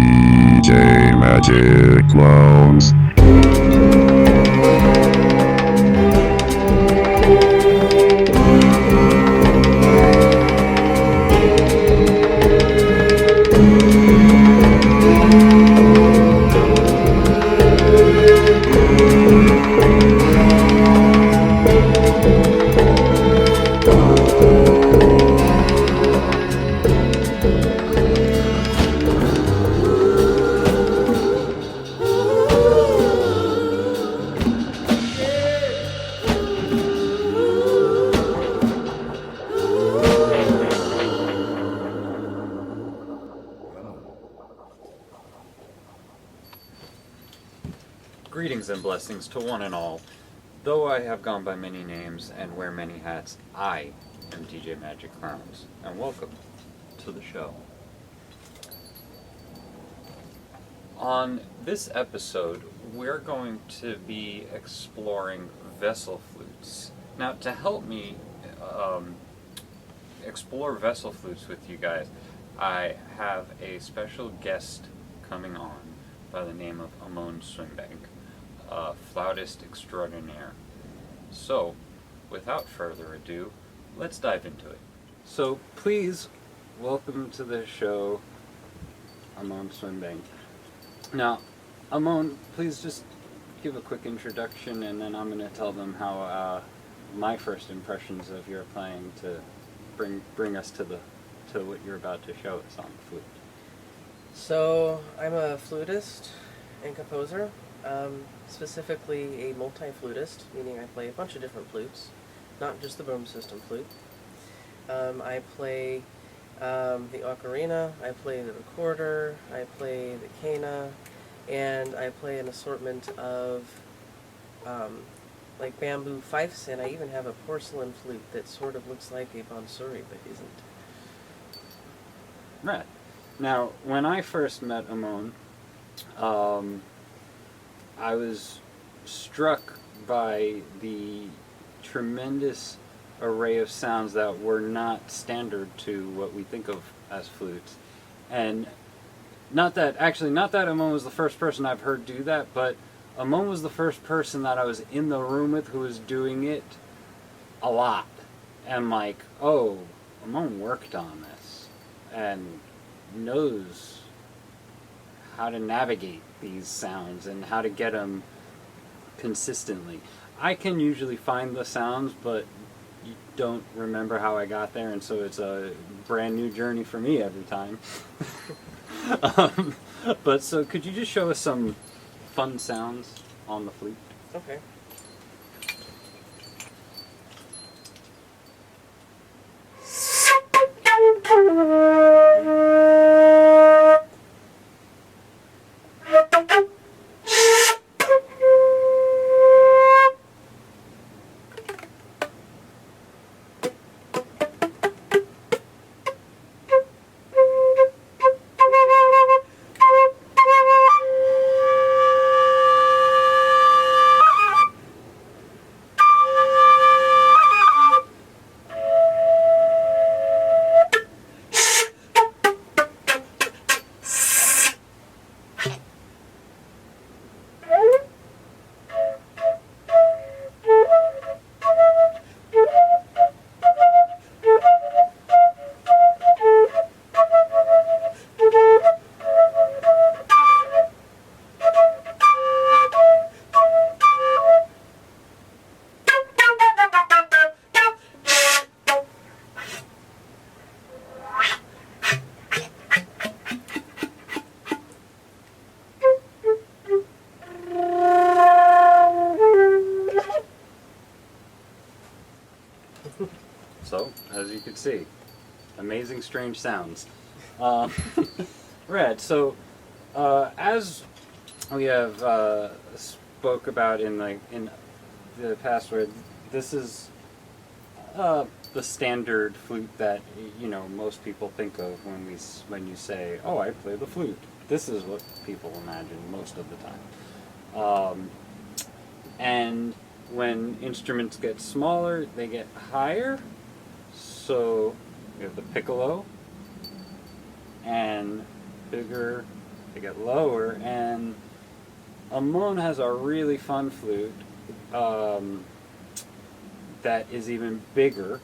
DJ Magic Clowns. Greetings and blessings to one and all. Though I have gone by many names and wear many hats, I am DJMAGICCLOWNS, and welcome to the show. On this episode, we're going to be exploring vessel flutes. Now, to help me explore vessel flutes with you guys, I have a special guest coming on by the name of Ammon Swinbank, Flutist extraordinaire. So, without further ado, let's dive into it. So, please welcome to the show, Ammon Swinbank. Now, Ammon, please just give a quick introduction, and then I'm going to tell them how my first impressions of your playing to bring us to what you're about to show us on the flute. So, I'm a flutist and composer, specifically a multi-flutist, meaning I play a bunch of different flutes, not just the boom system flute. I play the ocarina, I play the recorder, I play the cana, and I play an assortment of like bamboo fifes, and I even have a porcelain flute that sort of looks like a bansuri but isn't. Right. Now, when I first met Ammon, I was struck by the tremendous array of sounds that were not standard to what we think of as flutes. And not that Ammon was the first person I've heard do that, but Ammon was the first person that I was in the room with who was doing it a lot. And like, oh, Ammon worked on this and knows how to navigate these sounds and how to get them consistently. I can usually find the sounds, but you don't remember how I got there, and so it's a brand new journey for me every time. But so could you just show us some fun sounds on the flute? Okay. So, as you can see, amazing strange sounds. Right, so as we have spoke about in the past, where this is the standard flute that most people think of when you say, "Oh, I play the flute." This is what people imagine most of the time. And when instruments get smaller, they get higher. So we have the piccolo and bigger they get lower, and Ammon has a really fun flute that is even bigger,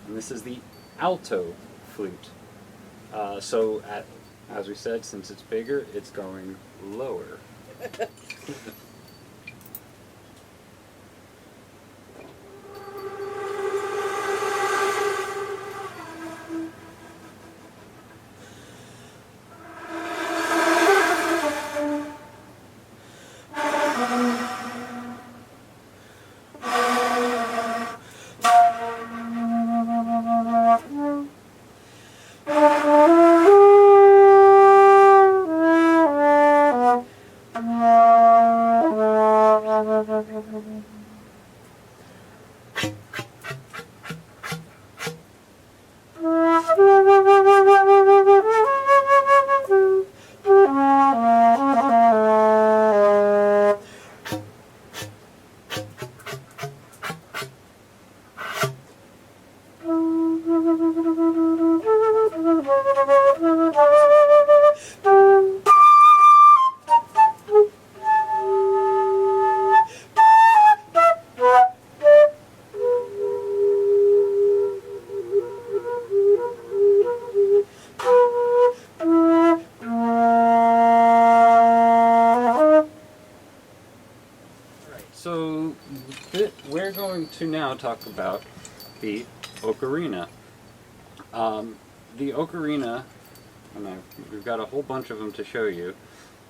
and this is the alto flute. As we said, since it's bigger, it's going lower. So we're going to now talk about the ocarina. The ocarina, and we've got a whole bunch of them to show you.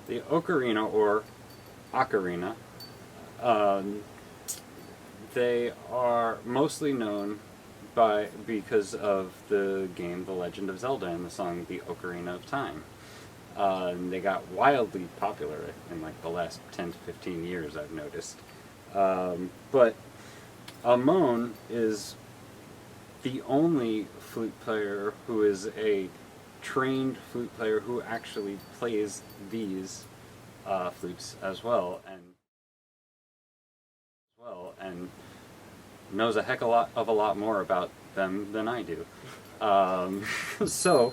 The ocarina, or ocarina, they are mostly known because of the game The Legend of Zelda and the song The Ocarina of Time. They got wildly popular in like the last 10 to 15 years, I've noticed. But Ammon is the only flute player who is a trained flute player who actually plays these flutes as well, and knows a heck of a lot more about them than I do. So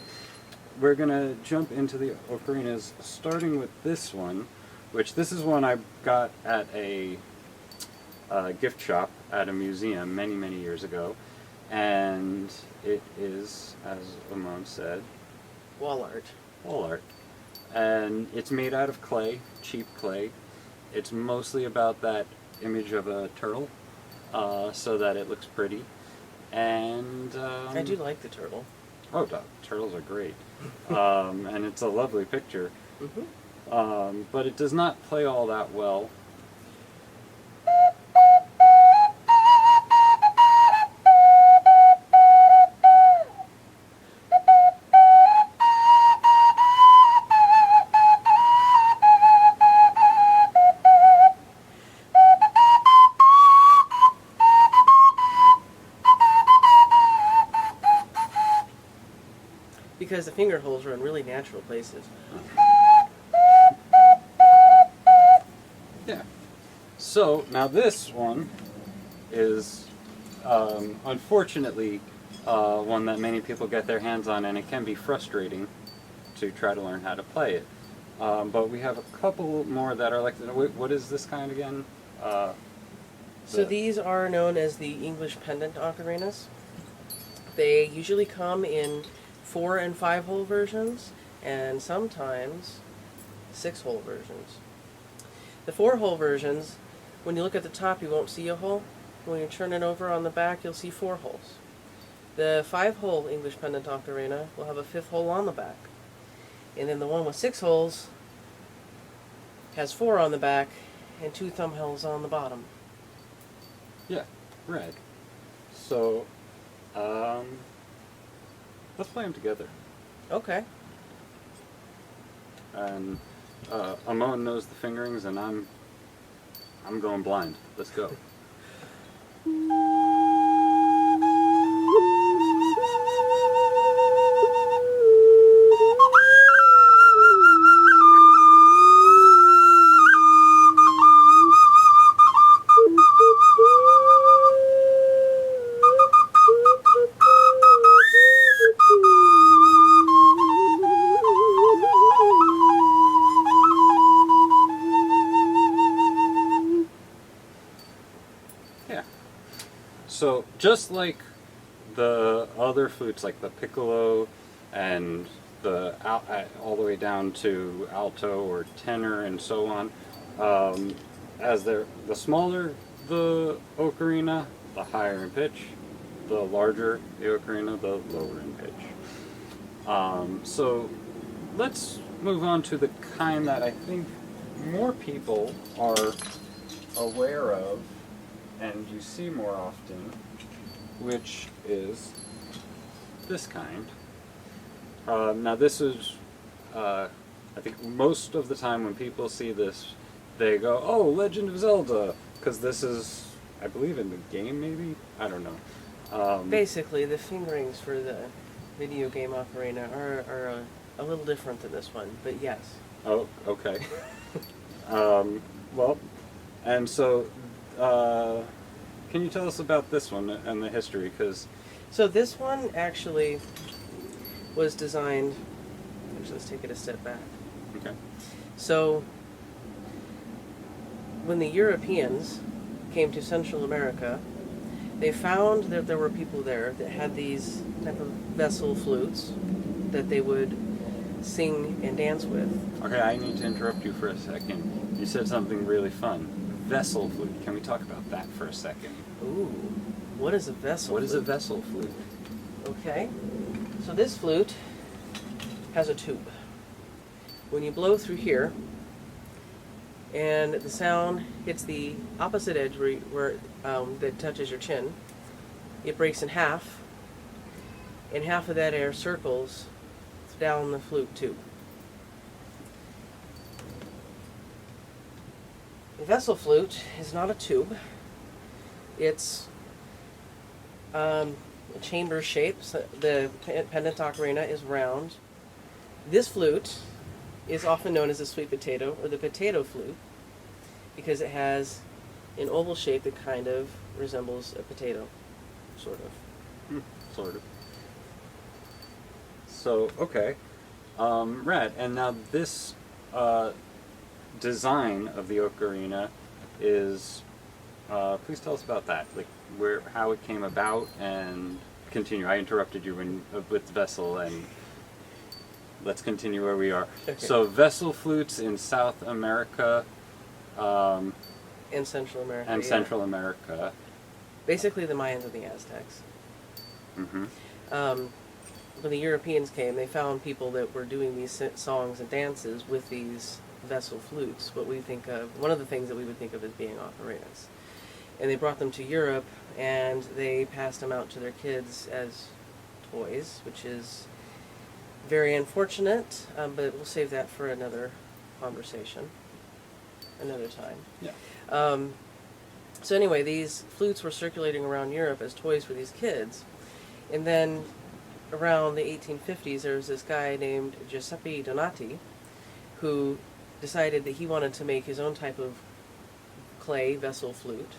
we're gonna jump into the ocarinas, starting with this one, which this is one I got at a gift shop at a museum many years ago, and it is, as Ammon said, Wall art. wall art, and it's made out of clay, cheap clay. It's mostly about that image of a turtle, so that it looks pretty, and I do like the turtle. oh, turtles are great, and it's a lovely picture, but it does not play all that well. Because the finger holes are in really natural places. Yeah. So now this one is unfortunately one that many people get their hands on, and it can be frustrating to try to learn how to play it. But we have a couple more that are like, what is this kind again? So these are known as the English pendant ocarinas. They usually come in 4 and 5 hole versions, and sometimes 6 hole versions. The 4 hole versions, when you look at the top, you won't see a hole. When you turn it over on the back, you'll see 4 holes. The 5 hole English pendant ocarina will have a 5th hole on the back. And then the one with 6 holes has 4 on the back and 2 thumb holes on the bottom. Yeah, red. So, let's play them together. Okay. And Ammon knows the fingerings, and I'm going blind. Let's go. just like the other flutes, like the piccolo and the all the way down to alto or tenor and so on. As the smaller the ocarina, the higher in pitch. The larger the ocarina, the lower in pitch. So let's move on to the kind that I think more people are aware of and you see more often, which is this kind. Now this is, I think most of the time when people see this, they go, oh, Legend of Zelda, because this is, I believe, in the game maybe? I don't know. Basically, the fingerings for the video game ocarina are a little different than this one, but yes. Oh, okay. Well, and so, can you tell us about this one and the history? So this one actually was designed, actually let's take it a step back. Okay. So, when the Europeans came to Central America, they found that there were people there that had these type of vessel flutes that they would sing and dance with. Okay, I need to interrupt you for a second. You said something really fun. Vessel flute. Can we talk about that for a second? Ooh, what is a vessel What flute? is a vessel flute? Okay, so this flute has a tube. When you blow through here, and the sound hits the opposite edge where that touches your chin, it breaks in half, and half of that air circles down the flute tube. A vessel flute is not a tube. It's a chamber shape. So the pendant ocarina is round. This flute is often known as the sweet potato or the potato flute because it has an oval shape that kind of resembles a potato, sort of. Sort of. So, okay. Rad. And now this design of the ocarina is, please tell us about that, like how it came about, and continue. I interrupted you with vessel, and let's continue where we are. Okay. So vessel flutes in South America And Central America. and yeah. Central America. Basically the Mayans and the Aztecs. Mm-hmm. When the Europeans came, they found people that were doing these songs and dances with these vessel flutes, what we think of, one of the things that we would think of as being ocarinas. And they brought them to Europe, and they passed them out to their kids as toys, which is very unfortunate, but we'll save that for another conversation, another time. Yeah. So anyway, these flutes were circulating around Europe as toys for these kids, and then around the 1850s, there was this guy named Giuseppe Donati who decided that he wanted to make his own type of clay vessel flute.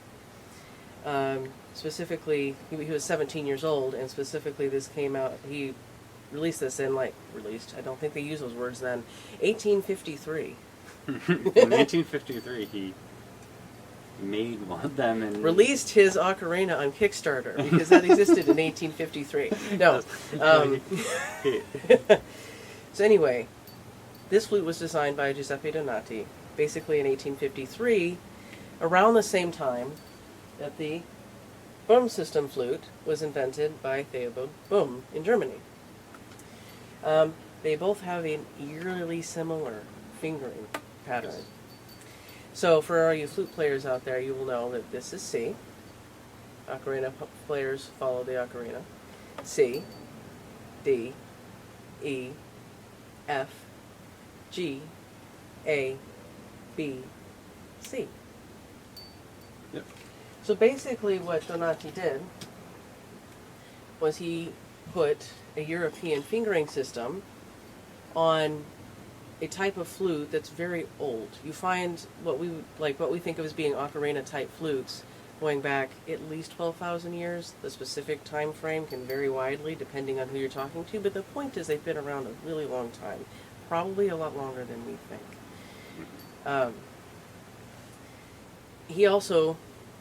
Specifically, he was 17 years old, and specifically this came out, he released this in, I don't think they used those words then, 1853. In 1853, he made one of them and Released his ocarina on Kickstarter, because that existed in 1853. No. So anyway, this flute was designed by Giuseppe Donati, basically in 1853, around the same time that the boehm system flute was invented by Theobald Boehm in Germany. They both have an eerily similar fingering pattern. Yes. So for all you flute players out there, you will know that this is C. Ocarina players follow the ocarina. C, D, E, F, G, A, B, C. Yep. So basically what Donati did was he put a European fingering system on a type of flute that's very old. You find what we think of as being ocarina type flutes going back at least 12,000 years. The specific time frame can vary widely depending on who you're talking to, but the point is they've been around a really long time, probably a lot longer than we think. He also,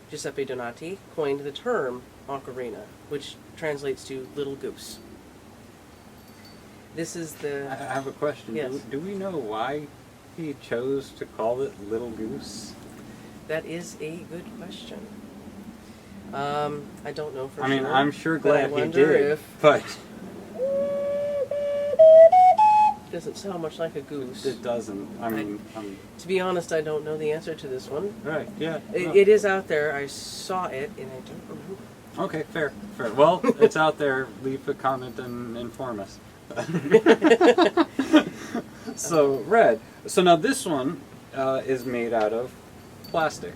Giuseppe Donati, coined the term ocarina, which translates to little goose. This is I the... have a question. Yes. Do we know why he chose to call it Little Goose? That is a good question. I don't know for sure. I mean, I'm sure but I glad he wonder did, if but it doesn't sound much like a goose. it doesn't. I mean, To be honest, I don't know the answer to this one. right, yeah. no. It is out there. I saw it, and I don't remember. Okay, fair. Well, it's out there. Leave a comment and inform us. So, red. So now this one is made out of plastic.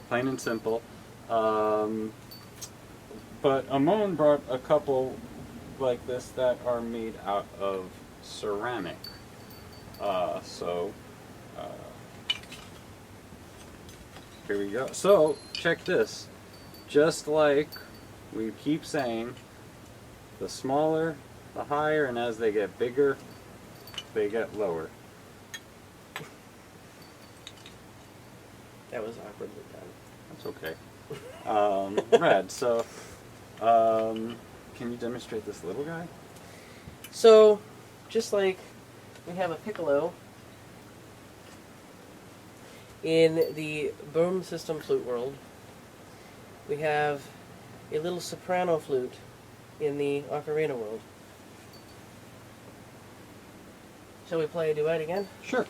Plain and simple. But Ammon brought a couple like this that are made out of ceramic. Here we go. So, check this. Just like we keep saying, the smaller, the higher, and as they get bigger, they get lower. That was awkwardly done. That's okay. Red, so, can you demonstrate this little guy? So, just like we have a piccolo in the boom system flute world, we have a little soprano flute in the ocarina world. Shall we play a duet again? Sure.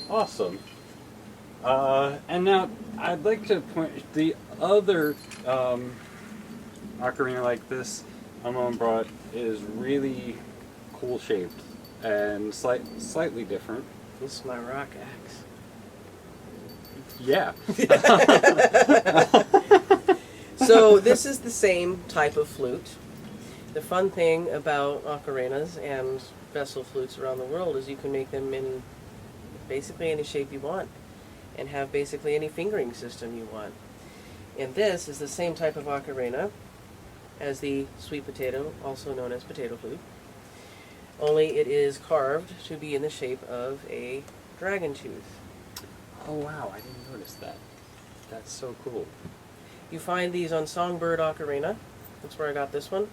Awesome. And now I'd like to point the other ocarina like this Ammon brought is really cool shaped and slightly different. This is my rock axe. Yeah. So this is the same type of flute. The fun thing about ocarinas and vessel flutes around the world is you can make them in basically any shape you want and have basically any fingering system you want. And this is the same type of ocarina as the sweet potato, also known as potato flute, only it is carved to be in the shape of a dragon tooth. Oh wow, I didn't notice that. That's so cool. You find these on Songbird Ocarina. That's where I got this one.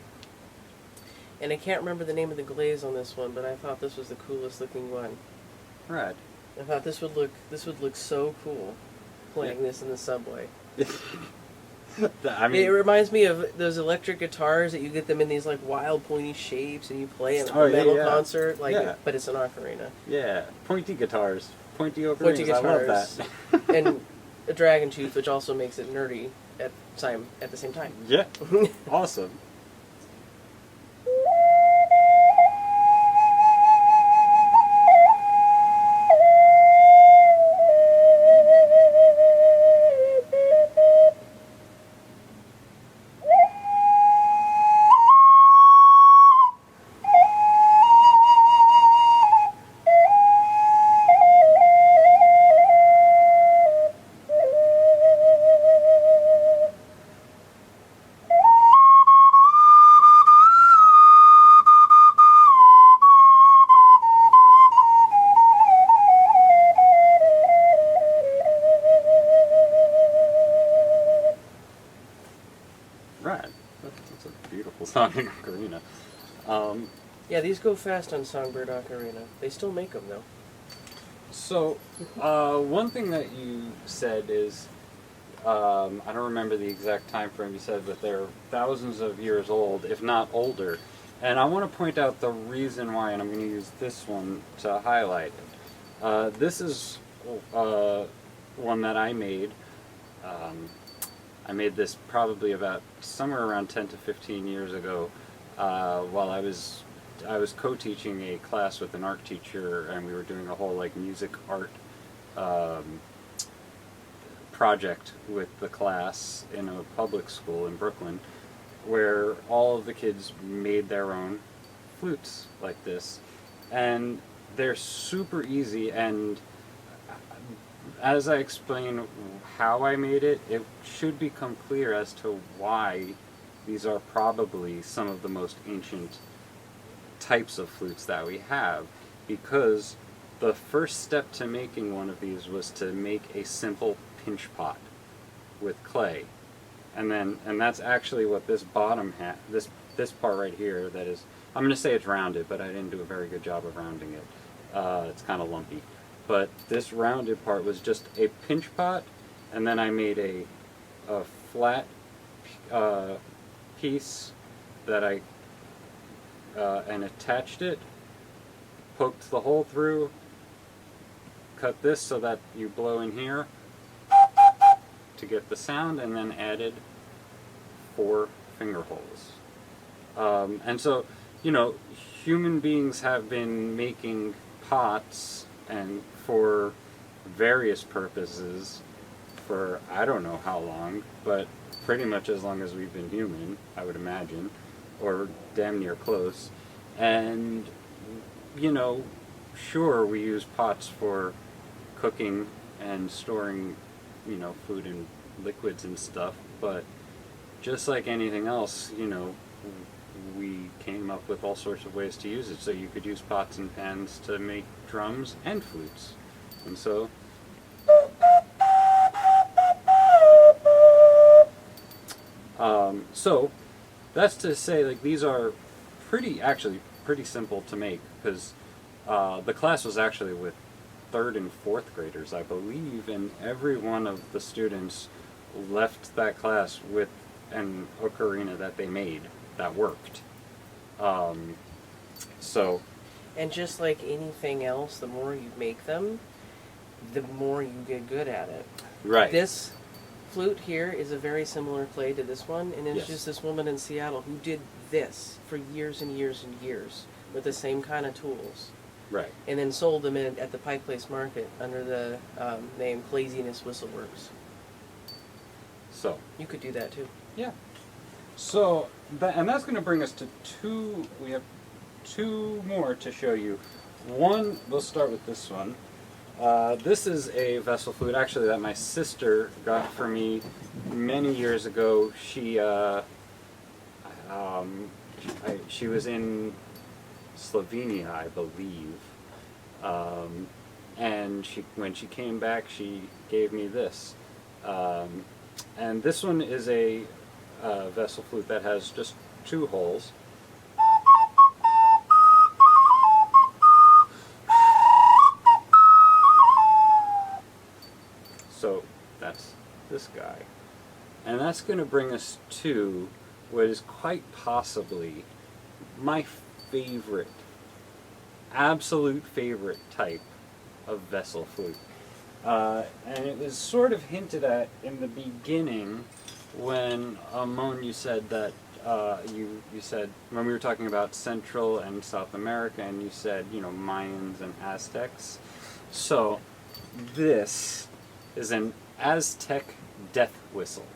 And I can't remember the name of the glaze on this one, but I thought this was the coolest looking one. Right. I thought this would look so cool playing this in the subway. I mean, It reminds me of those electric guitars that you get them in these like wild pointy shapes and you play in a metal concert, but it's an ocarina. Yeah, pointy guitars, pointy ocarinas. Pointy guitars. I love that. And a dragon tooth, which also makes it nerdy at the same time. Yeah, awesome. Right. That's a beautiful sounding ocarina. Yeah, these go fast on Songbird Ocarina. They still make them though. So, one thing that you said is, I don't remember the exact time frame you said, but they're thousands of years old, if not older. And I want to point out the reason why, and I'm going to use this one to highlight it. This is one that I made I made this probably about somewhere around 10 to 15 years ago, while I was co-teaching a class with an art teacher, and we were doing a whole like music art project with the class in a public school in Brooklyn, where all of the kids made their own flutes like this, and they're super easy. And as I explain how I made it, it should become clear as to why these are probably some of the most ancient types of flutes that we have, because the first step to making one of these was to make a simple pinch pot with clay, and that's actually what this bottom this part right here, that is, I'm going to say it's rounded, but I didn't do a very good job of rounding it. It's kind of lumpy, but this rounded part was just a pinch pot, and then I made a flat piece that I and attached it, poked the hole through, cut this so that you blow in here to get the sound, and then added 4 finger holes. And so, you know, human beings have been making pots and for various purposes for I don't know how long, but pretty much as long as we've been human, I would imagine, or damn near close. And, you know, sure, we use pots for cooking and storing, you know, food and liquids and stuff, but just like anything else, you know, we came up with all sorts of ways to use it. So you could use pots and pans to make drums and flutes. And so so that's to say, like, these are actually pretty simple to make, because the class was actually with 3rd and 4th graders, I believe, and every one of the students left that class with an ocarina that they made that worked. So, And just like anything else, the more you make them, the more you get good at it. right. This flute here is a very similar clay to this one, and it's Yes. just this woman in Seattle who did this for years and years and years with the same kind of tools, Right. and then sold them at the Pike Place Market under the name Claziness Whistleworks. So, You could do that too. yeah. So, and that's going to bring us to we have 2 more to show you. One, we'll start with this one. This is a vessel flute, actually, that my sister got for me many years ago. She was in Slovenia, I believe, and when she came back, she gave me this. And this one is a vessel flute that has just 2 holes. So that's this guy. And that's going to bring us to what is quite possibly my favorite, absolute favorite type of vessel flute. And it was sort of hinted at in the beginning when, Amon, you said that, you said, when we were talking about Central and South America, and you said, you know, Mayans and Aztecs. So, this is an Aztec death whistle.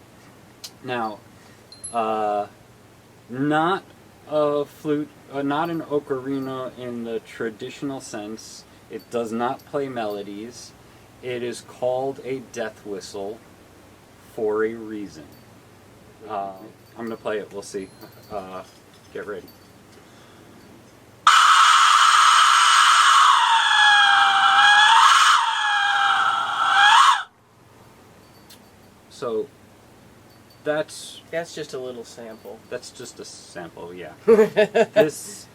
Now, not a flute, not an ocarina in the traditional sense. It does not play melodies. It is called a death whistle for a reason. I'm going to play it. We'll see. Get ready. So that's just a little sample. That's just a sample, yeah. This,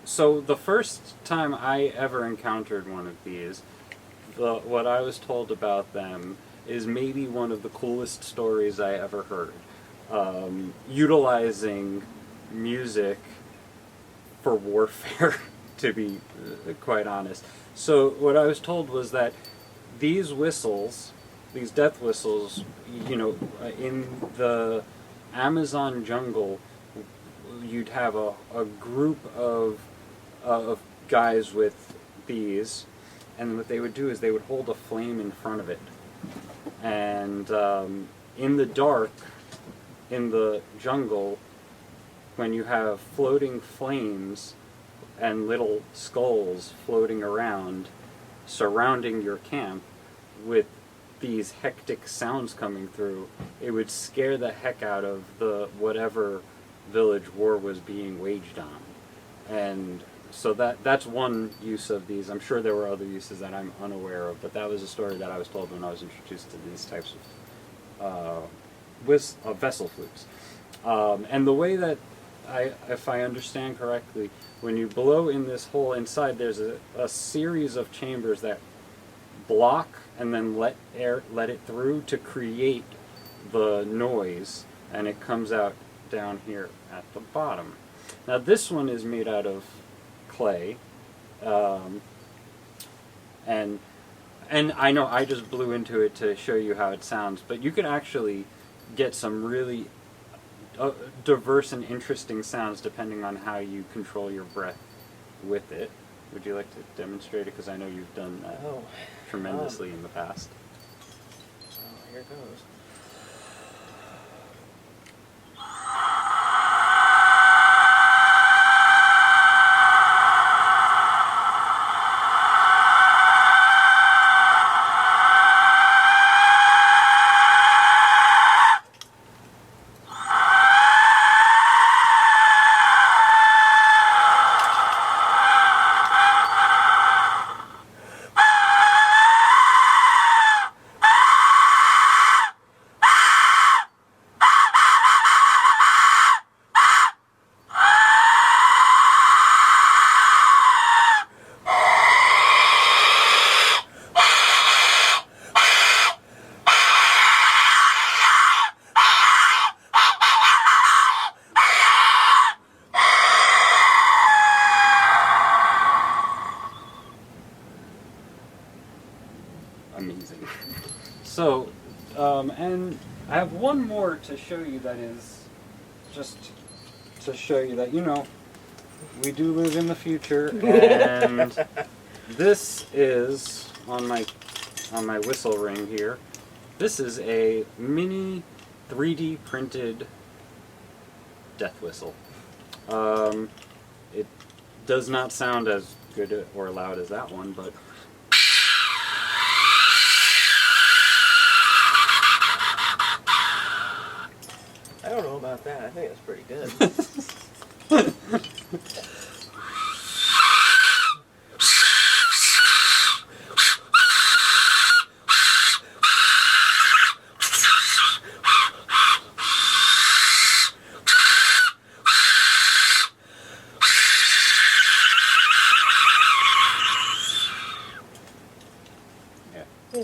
so the first time I ever encountered one of these, what I was told about them is maybe one of the coolest stories I ever heard. Utilizing music for warfare, to be quite honest. So what I was told was that these whistles, these death whistles, in the Amazon jungle, you'd have a group of guys with these, and what they would do is they would hold a flame in front of it, and in the dark, in the jungle, when you have floating flames and little skulls floating around, surrounding your camp with these hectic sounds coming through, it would scare the heck out of the whatever village war was being waged on. And so that's one use of these. I'm sure there were other uses that I'm unaware of, but that was a story that I was told when I was introduced to these types of vessel flutes. And the way that if I understand correctly, when you blow in this hole inside, there's a series of chambers that block and then let it through to create the noise, and it comes out down here at the bottom. Now this one is made out of clay, and I know I just blew into it to show you how it sounds, but you could actually get some really diverse and interesting sounds depending on how you control your breath with it. Would you like to demonstrate it? Because I know you've done that tremendously in the past. Oh, here it goes. Amazing. So, and I have one more to show you that is just to show you that, we do live in the future, and this is on my whistle ring here. This is a mini 3D printed death whistle. It does not sound as good or loud as that one, but I don't know about that. I think it's pretty good.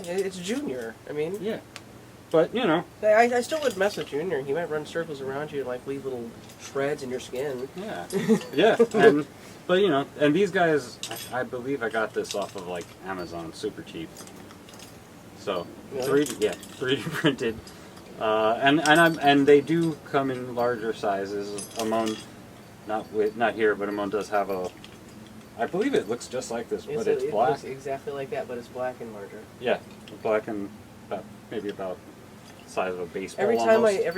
It's Junior. I mean, yeah. But, I still would mess with Junior. He might run circles around you and like leave little shreds in your skin. Yeah. Yeah. But and these guys, I believe I got this off of like Amazon, super cheap. So Really? 3D printed, and they do come in larger sizes. Amon, not here, but Amon does have a. I believe it looks just like this, but it's It black. looks exactly like that, but it's black and larger. Yeah, black and maybe about the size of a baseball. Every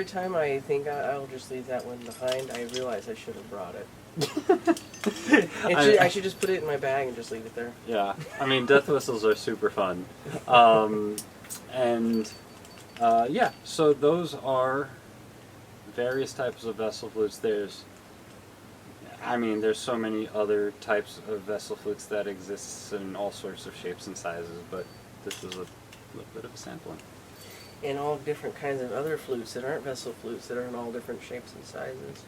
time I think I'll just leave that one behind, I realize I should have brought it. I should just put it in my bag and just leave it there. Yeah, I mean, death whistles are super fun. Yeah, so those are various types of vessel flutes. There's so many other types of vessel flutes that exist in all sorts of shapes and sizes, but this is a little bit of a sampling. And all different kinds of other flutes that aren't vessel flutes that are in all different shapes and sizes.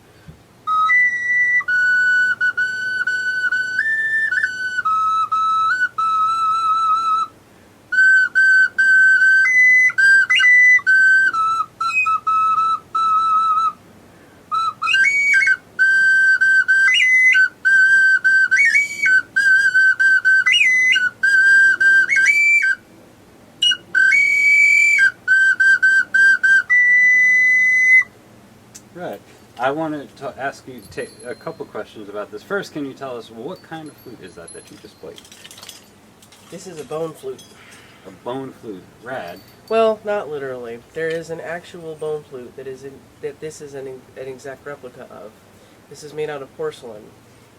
Right. I wanted to ask you a couple questions about this. First, can you tell us what kind of flute is that you just played? This is a bone flute. A bone flute. Rad. Well, not literally. There is an actual bone flute that this is an exact replica of. This is made out of porcelain,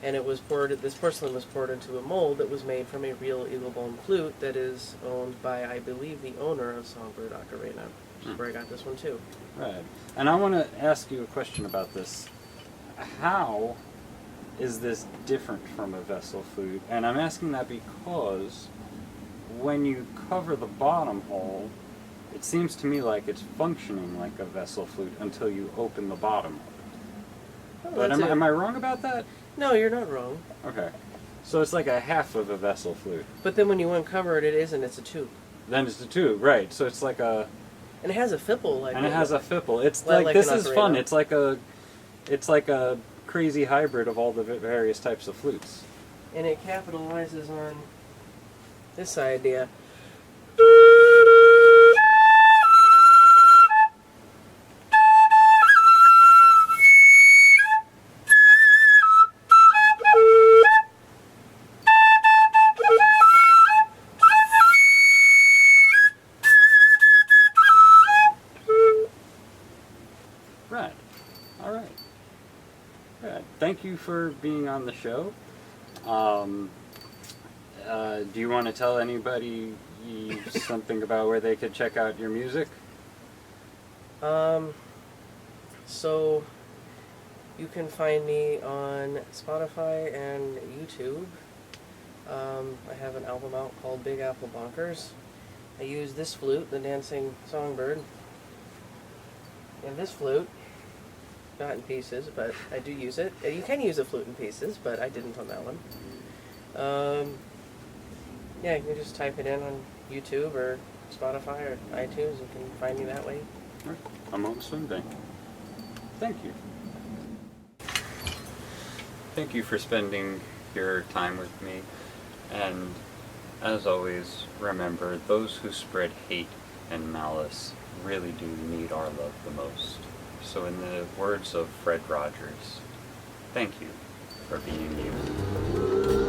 and it was poured. This porcelain was poured into a mold that was made from a real eagle bone flute that is owned by, I believe, the owner of Songbird Ocarina. Which is where I got this one too. Right. And I want to ask you a question about this. How is this different from a vessel flute? And I'm asking that because when you cover the bottom hole, it seems to me like it's functioning like a vessel flute until you open the bottom hole. Oh, But am I wrong about that? No, you're not wrong. Okay. So it's like a half of a vessel flute. But then when you uncover it, it isn't. It's a tube. Then it's a tube, right? So it's like a. And it has a fipple. And it has a fipple. It's Well, like like this an is fun. ocarina. It's like a crazy hybrid of all the various types of flutes. And it capitalizes on this idea. Right. All right. Right. Thank you for being on the show. Do you want to tell anybody something about where they could check out your music? So you can find me on Spotify and YouTube. I have an album out called Big Apple Bonkers. I use this flute, the dancing songbird, and this flute, not in pieces, but I do use it. You can use a flute in pieces, but I didn't on that one. Yeah, you can just type it in on YouTube or Spotify or iTunes. You can find me that way. Right. Ammon Swinbank. Thank you. Thank you for spending your time with me. And as always, remember, those who spread hate and malice really do need our love the most. So in the words of Fred Rogers, thank you for being you.